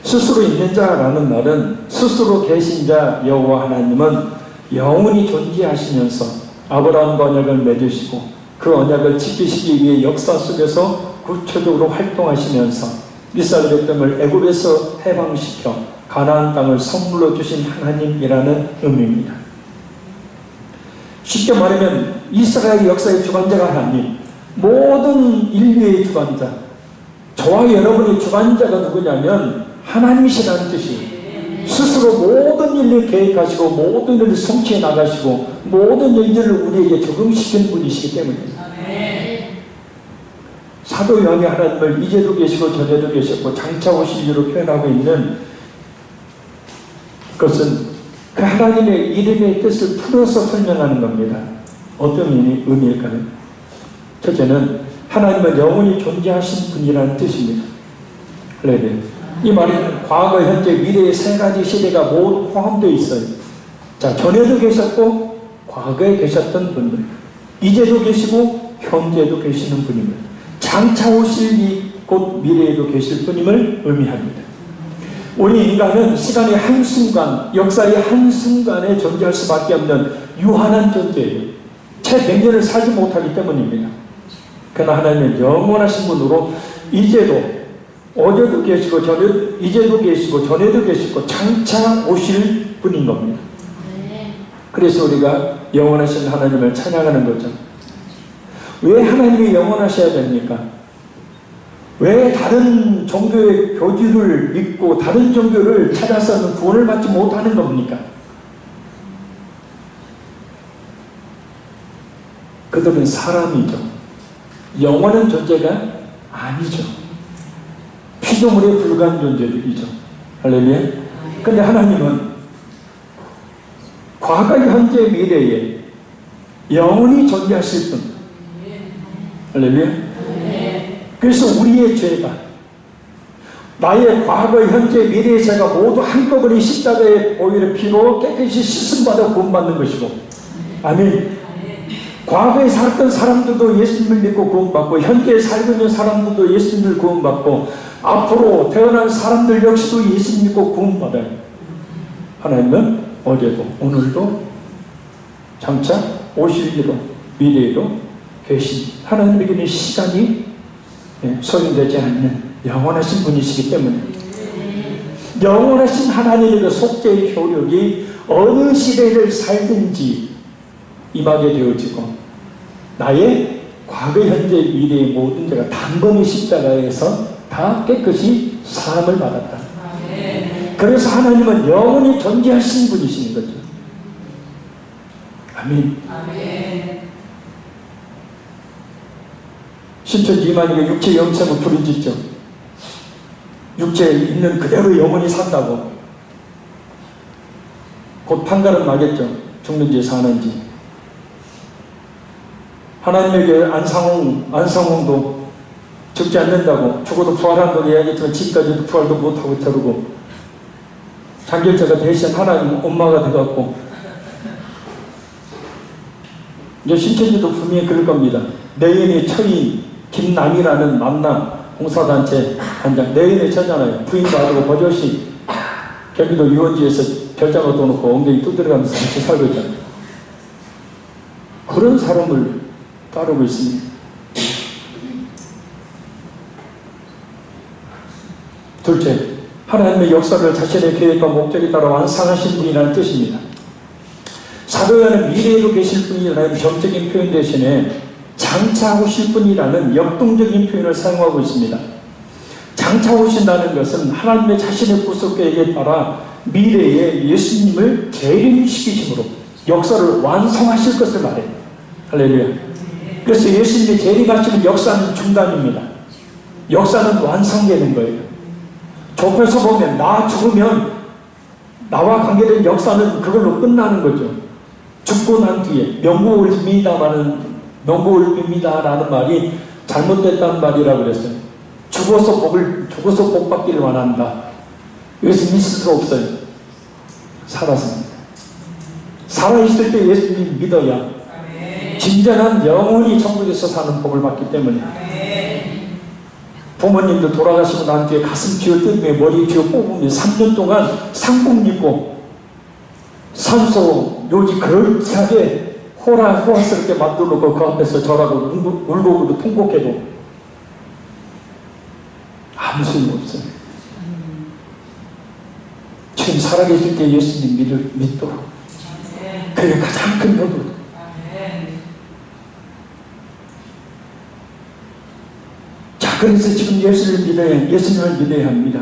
스스로 있는 자라는 말은 스스로 계신 자 여호와 하나님은 영원히 존재하시면서 아브라함과 언약을 맺으시고 그 언약을 지키시기 위해 역사 속에서 구체적으로 활동하시면서 이스라엘 백성을 애굽에서 해방시켜 가나안 땅을 선물로 주신 하나님이라는 의미입니다. 쉽게 말하면 이스라엘 역사의 주관자가 하나님, 모든 인류의 주관자, 저와 여러분의 주관자가 누구냐면 하나님이시라는 뜻이에요. 스스로 모든 일을 계획하시고 모든 일을 성취해 나가시고 모든 일들을 우리에게 적용시킨 분이시기 때문입니다. 사도 요한이 하나님을 이제도 계시고 전에도 계셨고 장차 오실 이유로 표현하고 있는 것은 그 하나님의 이름의 뜻을 풀어서 설명하는 겁니다. 어떤 의미일까요? 첫째는 하나님은 영원히 존재하신 분이라는 뜻입니다. 할렐루야. 이 말에는 과거, 현재, 미래의 세 가지 시대가 모두 포함되어 있어요. 자, 전에도 계셨고 과거에 계셨던 분들, 이제도 계시고 현재도 계시는 분입니다. 장차 오실 곧 미래에도 계실 분임을 의미합니다. 우리 인간은 시간의 한순간, 역사의 한순간에 존재할 수밖에 없는 유한한 존재예요. 채 100년을 살지 못하기 때문입니다. 그러나 하나님은 영원하신 분으로 이제도, 어제도 계시고 이제도 계시고 전에도 계시고 장차 오실 분인 겁니다. 그래서 우리가 영원하신 하나님을 찬양하는 거죠. 왜 하나님이 영원하셔야 됩니까? 왜 다른 종교의 교주를 믿고 다른 종교를 찾아서는 구원을 받지 못하는 겁니까? 그들은 사람이죠. 영원한 존재가 아니죠. 피조물에 불과한 존재들이죠. 할렐루야. 근데 하나님은 과거, 현재, 미래에 영원히 존재하실 분. 할렐루야. 그래서 우리의 죄가, 나의 과거, 현재, 미래의 죄가 모두 한꺼번에 십자가의 보혈의 피로 깨끗이 씻음받아 구원받는 것이고, 아멘. 과거에 살았던 사람들도 예수님을 믿고 구원받고, 현재에 살고 있는 사람들도 예수님을 구원받고, 앞으로 태어난 사람들 역시도 예수 믿고 구원받아요. 하나님은 어제도 오늘도 장차 오실 일로 미래로 계신, 하나님에게는 시간이 소용되지 않는 영원하신 분이시기 때문에 영원하신 하나님의 속죄의 효력이 어느 시대를 살든지 임하게 되어지고, 나의 과거, 현재, 미래의 모든 죄가 단번에 십자가에서 다 깨끗이 사함을 받았다. 그래서 하나님은 영원히 존재하신 분이신 거죠. 아멘. 신천지 이만희가 육체 영생을 부르짖죠. 육체에 있는 그대로 영원히 산다고. 곧 판가름 나겠죠. 죽는지 사는지. 하나님에게 안상홍도 죽지 않는다고, 죽어도 부활한다고 이야기했지만 지금까지도 부활도 못하고 저러고, 장결자가 대신 하나님 엄마가 돼갖고, 이제 신천지도 분명히 그럴 겁니다. 내연의 처인 김남이라는 만남 봉사단체 단장, 내연의 처잖아요. 부인 놔두고 버젓이 경기도 유원지에서 별장을 떠놓고 엉덩이 두드려가면서 같이 살고 있잖아요. 그런 사람을 따르고 있습니다. 둘째, 하나님의 역사를 자신의 계획과 목적에 따라 완성하신 분이라는 뜻입니다. 사도 요한은 미래로 계실 분이라는 병적인 표현 대신에 장차 오실 분이라는 역동적인 표현을 사용하고 있습니다. 장차 오신다는 것은 하나님의 자신의 구속 계획에 따라 미래에 예수님을 재림시키심으로 역사를 완성하실 것을 말해요. 할렐루야. 그래서 예수님이 재림하시는 역사는 중단입니다. 역사는 완성되는 거예요. 좁혀서 보면 나 죽으면 나와 관계된 역사는 그걸로 끝나는 거죠. 죽고 난 뒤에 명복을 빕니다라는 말이 잘못됐다는 말이라고 그랬어요. 죽어서 복 받기를 원한다. 이것은 있을 수 없어요. 살았습니다. 살아있을 때 예수님 믿어야 진정한 영원히 천국에서 사는 복을 받기 때문에. 부모님도 돌아가시고 난 뒤에 가슴 쥐어 뜯으며 머리 쥐어 뽑으며 3년 동안 상복 입고 산소 요지 그럴싸하게 호화스럽게 만들어놓고 그 앞에서 절하고 울고 통곡해도 아무 소용없어요. 지금 살아계실 때 예수님 믿도록. 그게 가장 큰 복이에요. 그래서 지금 예수님을 믿어야 합니다.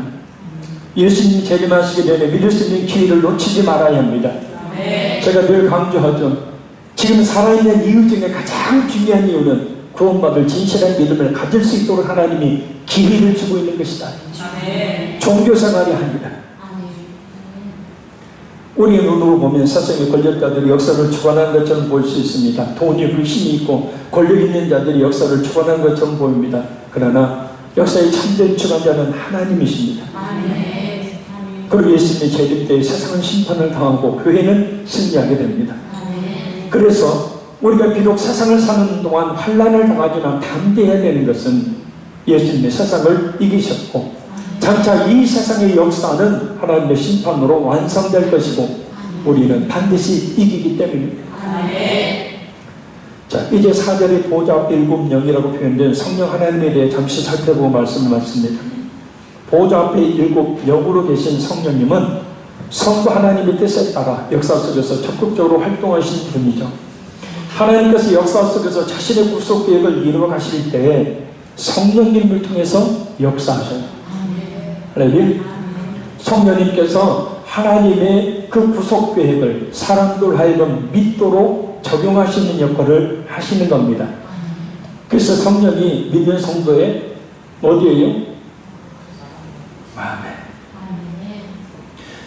예수님이 재림하시게 되면 믿을 수 있는 기회를 놓치지 말아야 합니다. 제가 늘 강조하죠. 지금 살아있는 이유 중에 가장 중요한 이유는 구원받을 진실한 믿음을 가질 수 있도록 하나님이 기회를 주고 있는 것이다. 종교생활이 아니다. 우리의 눈으로 보면 세상의 권력자들이 역사를 주관하는 것처럼 보일 수 있습니다. 돈이 힘이 있고 권력 있는 자들이 역사를 주관하는 것처럼 보입니다. 그러나 역사의 참된 주관자는 하나님이십니다. 그리고 예수님의 재림 때 세상은 심판을 당하고 교회는 승리하게 됩니다. 그래서 우리가 비록 세상을 사는 동안 환난을 당하지만 담대해야 되는 것은 예수님의 세상을 이기셨고 장차 이 세상의 역사는 하나님의 심판으로 완성될 것이고 우리는 반드시 이기기 때문입니다. 자, 이제 4절의 보좌 7영이라고 표현된 성령 하나님에 대해 잠시 살펴보고 말씀을 마칩니다. 보좌 앞에 7영으로 계신 성령님은 성부 하나님의 뜻에 따라 역사 속에서 적극적으로 활동하신 분이죠. 하나님께서 역사 속에서 자신의 구속 계획을 이루어 가실 때에 성령님을 통해서 역사하셔요. 할렐루야. 성령님께서 하나님의 그 구속 계획을 사람들 하여금 믿도록 적용하시는 역할을 하시는 겁니다. 그래서 성령이 믿는 성도의 어디예요? 마음에.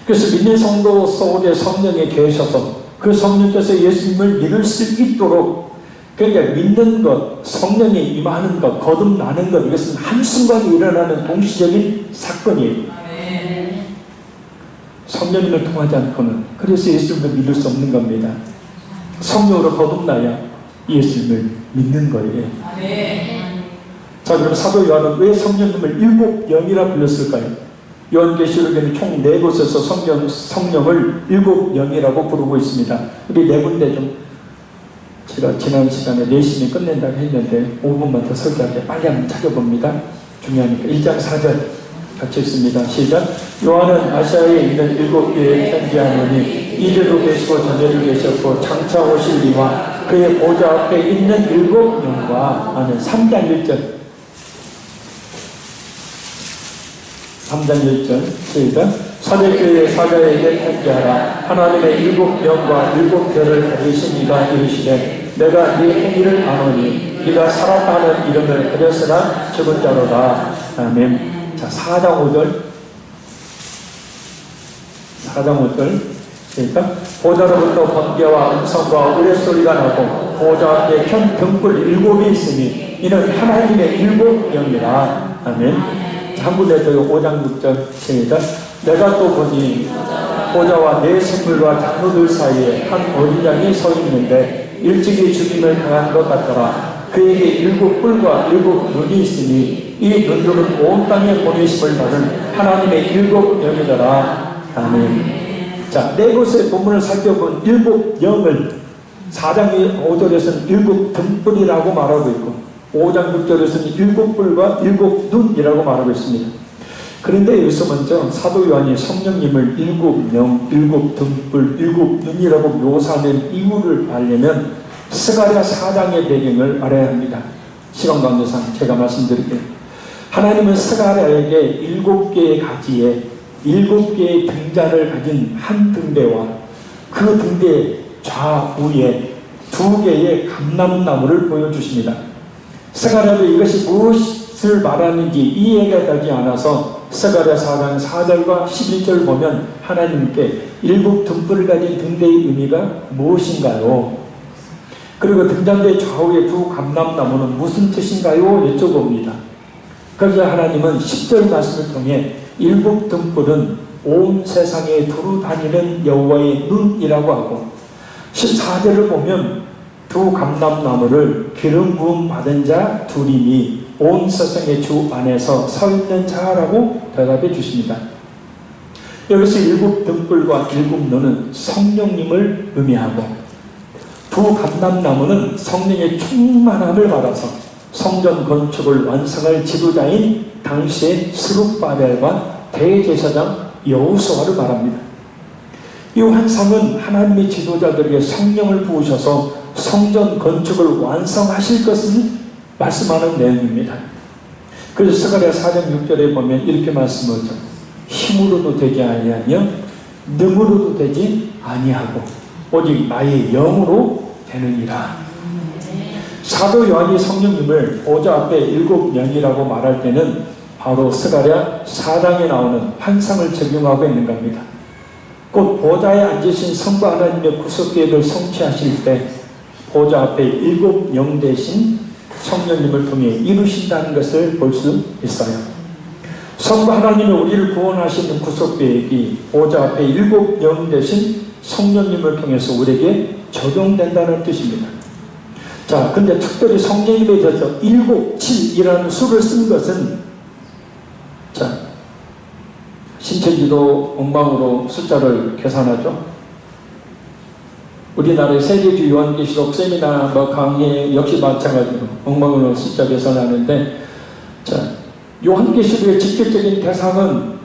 그래서 믿는 성도 속에 성령이 계셔서 그 성령께서 예수님을 믿을 수 있도록, 그러니까 믿는 것, 성령이 임하는 것, 거듭나는 것, 이것은 한순간에 일어나는 동시적인 사건이에요. 성령님을 통하지 않고는 그래서 예수님을 믿을 수 없는 겁니다. 성령으로 거듭나야 예수님을 믿는 거예요. 자, 그럼 사도 요한은 왜 성령님을 일곱 영이라 불렀을까요? 요한계시록에는 총 4곳에서 성령을 일곱 영이라고 부르고 있습니다. 우리 네 군데 좀 제가 지난 시간에 4시에 끝낸다고 했는데 5분만 더 설교할게. 빨리 한번 찾아봅니다. 중요하니까. 1장 4절 같이 있습니다. 시작. 요한은 아시아에 있는 7교회에 편지하노니 이제도 계시고 전에도 계셨고 장차 오실 이와 그의 보좌 앞에 있는 7영과 아는 3장 1절 3장 1절 시작. 사대교회 사자에게 편지하라. 하나님의 7영과 7별을 가지신 이가 이르시되 내가 네 행위를 아노니 네가 살았다는 이름을 가졌으나 죽은 자로다. 아멘. 자, 4장 5절 4장 5절 보좌로부터 번개와 음성과 우레소리가 나고 보좌 앞에 큰 등불 7이 있으니 이는 하나님의 7영이라. 아멘. 한 군데 더 5장 6절 시작. 내가 또 보니 보좌와 네 생물과 장로들 사이에 한 어린 양이 서 있는데 일찍이 죽임을 당한 것 같더라. 그에게 7뿔과 7눈이 있으니 이 눈들은 온 땅에 보내심을 받은 하나님의 7영이더라. 아멘. 자, 4곳의 본문을 살펴본 7영을 4장 5절에서는 7등불이라고 말하고 있고 5장 6절에서는 7뿔과 7눈이라고 말하고 있습니다. 그런데 여기서 먼저 사도 요한이 성령님을 7영, 7등불, 7눈이라고 묘사하는 이유를 알려면 스가랴 4장의 배경을 알아야 합니다. 시간 관계상 제가 말씀드릴게요. 하나님은 스가랴에게 7개의 가지에 7개의 등잔을 가진 한 등대와 그 등대 좌우에 2개의 감람나무를 보여주십니다. 스가랴도 이것이 무엇을 말하는지 이해가 되지 않아서 스가랴 4장 4절과 11절 보면 하나님께 7등불을 가진 등대의 의미가 무엇인가요? 그리고 등잔대 좌우의 2 감람나무는 무슨 뜻인가요? 여쭤봅니다. 그래서 하나님은 10절 말씀을 통해 7등불은 온 세상에 두루 다니는 여호와의 눈이라고 하고 14절을 보면 2 감람나무를 기름 부음 받은 자 둘이니 온 세상의 주 안에서 서 있는 자라고 대답해 주십니다. 여기서 7등불과 7눈은 성령님을 의미하고 2 감람나무는 성령의 충만함을 받아서 성전 건축을 완성할 지도자인 당시의 스룹바벨과 대제사장 여호수아를 말합니다. 이 환상은 하나님의 지도자들에게 성령을 부으셔서 성전 건축을 완성하실 것을 말씀하는 내용입니다. 그래서 스가랴 4장 6절에 보면 이렇게 말씀하죠. 힘으로도 되지 아니하며 능으로도 되지 아니하고 오직 나의 영으로 되느니라. 사도 요한이 성령님을 보좌 앞에 7영이라고 말할 때는 바로 스가랴 4장에 나오는 환상을 적용하고 있는 겁니다. 곧 보좌에 앉으신 성부 하나님의 구속계획을 성취하실 때 보좌 앞에 7영 대신 성령님을 통해 이루신다는 것을 볼 수 있어요. 성부 하나님이 우리를 구원하시는 구속계획이 보좌 앞에 7영 대신 성령님을 통해서 우리에게 적용된다는 뜻입니다. 자, 근데 특별히 성령님에 대해서 7이라는 수를 쓴 것은 자, 신천지도 엉망으로 숫자를 계산하죠. 우리나라의 세계주 요한계시록 세미나 강의 역시 마찬가지로 엉망으로 숫자 계산하는데 자, 요한계시록의 직접적인 대상은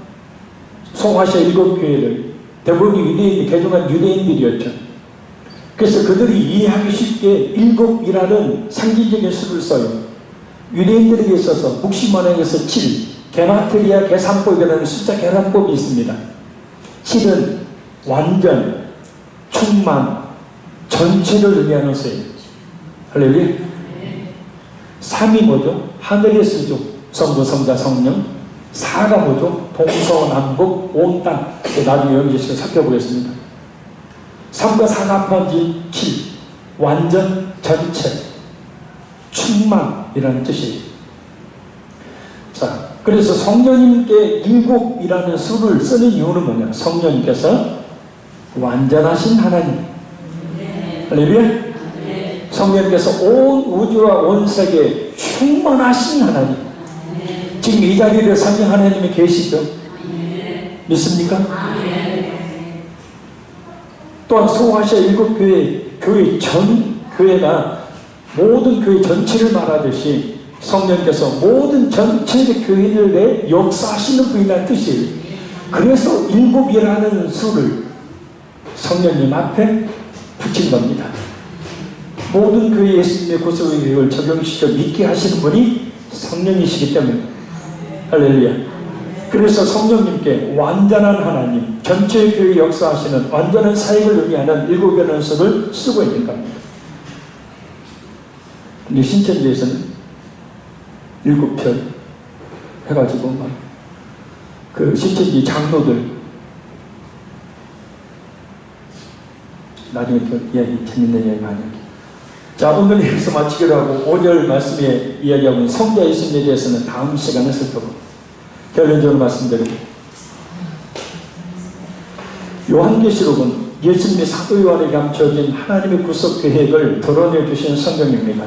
소아시아 7교회를 대부분 유대인, 개종한 유대인들이었죠. 그래서 그들이 이해하기 쉽게 7이라는 상징적인 수를 써요. 유대인들에게 있어서 묵시만행에서 7, 게마트리아 계산법이라는 숫자 계산법이 있습니다. 7은 완전, 충만, 전체를 의미하는 수예요. 할렐루야. 3이 뭐죠? 하늘의 수죠. 성부, 성자, 성령. 4가 뭐죠? 동서남북, 온 땅. 나중에 연기식을 살펴보겠습니다. 3과 4가 합한 7. 완전, 전체, 충만이라는 뜻이에요. 자, 그래서 성령님께 7이라는 수를 쓰는 이유는 뭐냐? 성령님께서 완전하신 하나님. 할렐루야. 성령님께서 온 우주와 온 세계 충만하신 하나님. 지금 이 자리에 사는 하나님이 계시죠? 믿습니까? 또한 소아시아 7교회, 교회가 모든 교회 전체를 말하듯이 성령께서 모든 전체 교회들의 역사하시는 분이라는 뜻이에요. 그래서 7이라는 수를 성령님 앞에 붙인 겁니다. 모든 교회 예수님의 구속의 계획을 적용시켜 믿게 하시는 분이 성령이시기 때문에. 할렐루야. 그래서 성령님께 완전한 하나님, 전체 교회 역사하시는 완전한 사역을 의미하는 7이라는 수를 쓰고 있는 겁니다. 근데 신천지에서는 7편 해가지고 막 그 신천지 장로들 나중에 또 이야기, 재밌는 이야기 많이 할게요. 자, 오늘 여기서 마치기로 하고 5절 말씀에 이야기하고 있는 성자 예수님에 대해서는 다음 시간에 살펴보고 결론적으로 말씀드리고, 요한계시록은 예수님의 사도 요한에게 감춰진 하나님의 구속 계획을 드러내 주시는 성경입니다.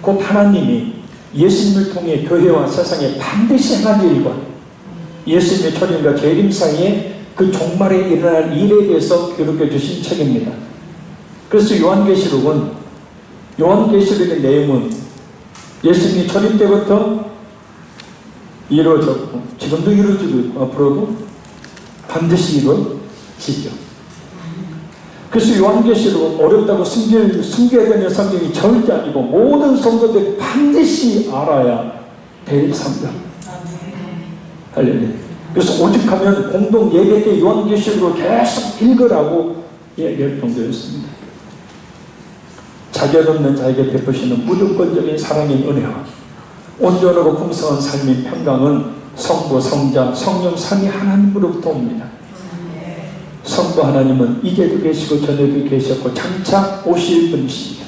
곧 하나님이 예수님을 통해 교회와 세상에 반드시 행할 일과 예수님의 초림과 재림 사이에 그 종말에 일어날 일에 대해서 기록해 주신 책입니다. 그래서 요한계시록의 내용은 예수님이 초림 때부터 이루어졌고 지금도 이루어지고 있고 앞으로도 반드시 이루어지죠. 그래서 요한계시록은 어렵다고 숨겨야 되는 성경이 절대 아니고 모든 성도들이 반드시 알아야 될 성경. 할렐루야. 그래서 오직하면 공동 예배 때 요한계시록을 계속 읽으라고 얘기할 정도였습니다. 자격 없는 자에게 베푸시는 무조건적인 사랑의 은혜와 온전하고 풍성한 삶의 평강은 성부, 성자, 성령 삼위 하나님으로부터 옵니다. 성부 하나님은 이제도 계시고 전에도 계셨고 장차 오실 분이십니다.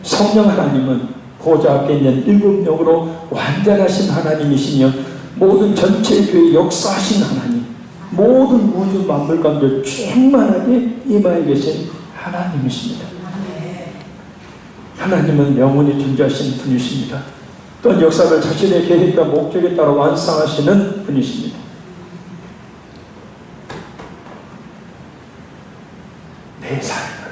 성령 하나님은 보좌 앞에 있는 7영으로 완전하신 하나님이시며 모든 전체 교회 역사하신 하나님, 모든 우주 만물 가운데 충만하게 임하여 계신 하나님이십니다. 하나님은 영원히 존재하시는 분이십니다. 또한 역사를 자신의 계획과 목적에 따라 완성하시는 분이십니다. 내 삶을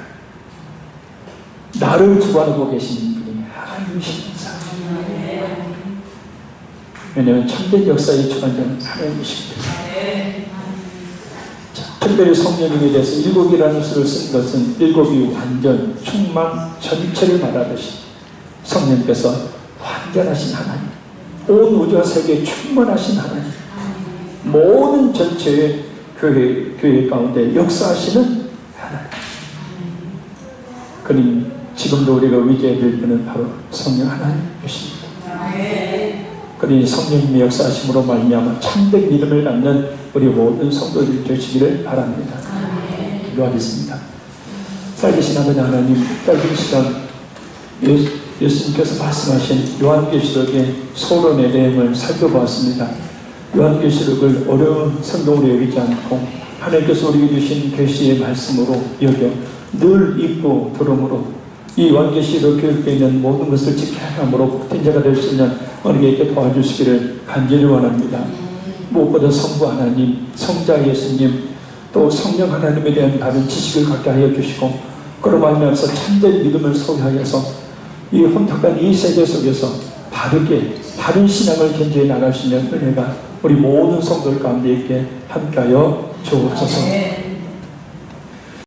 나를 주관하고 계시는 분이 하나님이십니다. 왜냐하면 참된 역사의 주관자는 하나님이십니다. 특별히 성령님에 대해서 7이라는 수를 쓴 것은 7이 완전, 충만, 전체를 말하듯이 성령께서 완전하신 하나님, 온 우주와 세계에 충만하신 하나님, 모든 전체의 교회 가운데 역사하시는 하나님. 그러니 지금도 우리가 의지해야 될 분은 바로 성령 하나님이십니다. 그러니 성령님의 역사하심으로 말미암아 참된 믿음을 갖는 우리 모든 성도들이 되시기를 바랍니다. 기도하겠습니다. 살리신 아버지 하나님, 짧은 시간 예수님께서 말씀하신 요한계시록의 소론의 내용을 살펴보았습니다. 요한계시록을 어려운 성경으로 여기지 않고 하나님께서 우리에게 주신 계시의 말씀으로 여겨 늘 읽고 들음으로 이 요한계시록 교육에 있는 모든 것을 지켜야 함으로 복된 자가 될 수 있는 우리에게 도와주시기를 간절히 원합니다. 무엇보다 성부 하나님, 성자 예수님, 또 성령 하나님에 대한 바른 지식을 갖게 하여 주시고 그로 말미암아서 참된 믿음을 소유하여서 이 혼탁한 이 세계 속에서 바르게 바른 신앙을 견지해 나갈 수 있는 은혜가 우리 모든 성도들 가운데 있게 함께하여 주옵소서.